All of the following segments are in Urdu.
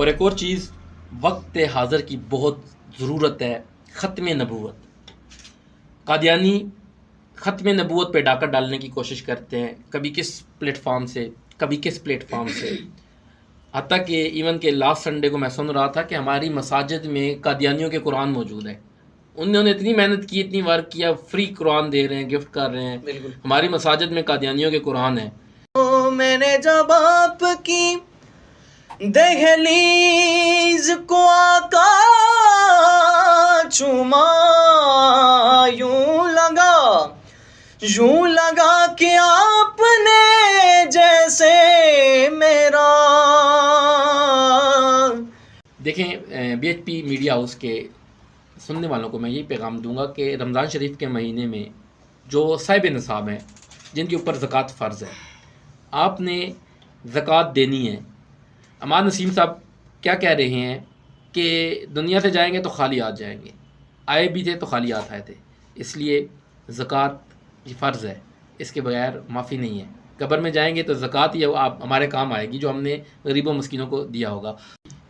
اور ایک اور چیز وقت حاضر کی بہت ضرورت ہے، ختم نبوت۔ قادیانی ختم نبوت پہ ڈاکہ ڈالنے کی کوشش کرتے ہیں، کبھی کس پلیٹ فارم سے، کبھی کس پلیٹ فارم سے، حتیٰ کہ ایون کہ لاسٹ سنڈے کو میں سن رہا تھا کہ ہماری مساجد میں قادیانیوں کے قرآن موجود ہیں۔ انہوں نے اتنی محنت کی، اتنی ورک کیا، فری قرآن دے رہے ہیں، گفٹ کر رہے ہیں۔ بالکل ہماری مساجد میں قادیانیوں کے قرآن ہیں۔ میں نے جب آپ کی دہلیز کو آقا چوما، یوں لگا کہ آپ نے جیسے میرا۔ دیکھیں B H P media house کے سننے والوں کو میں یہی پیغام دوں گا کہ رمضان شریف کے مہینے میں جو صاحب نصاب ہیں، جن کے اوپر زکوٰۃ فرض ہے، آپ نے زکوٰۃ دینی ہے۔ امان نسیم صاحب کیا کہہ رہے ہیں کہ دنیا سے جائیں گے تو خالی ہاتھ جائیں گے، آئے بھی تھے تو خالی ہاتھ آئے تھے، اس لیے زکوٰۃ یہ فرض ہے، اس کے بغیر معافی نہیں ہے۔ قبر میں جائیں گے تو زکوٰۃ ہی آپ ہمارے کام آئے گی جو ہم نے غریبوں مسکینوں کو دیا ہوگا۔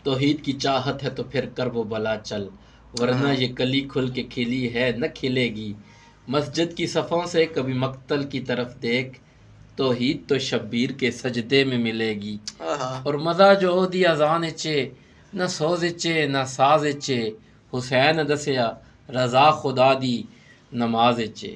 توحید کی چاہت ہے تو پھر کرب و بلا چل، ورنہ یہ کلی کھل کے کھلی ہے نہ کھلے گی۔ مسجد کی صفوں سے کبھی مقتل کی طرف دیکھ، توحید تو شبیر کے سجدے میں ملے گی۔ اور مزہ جو دی اذان چے، نہ سوز چے نہ ساز چے، حسین دسیا رضا خدا دی نماز چے۔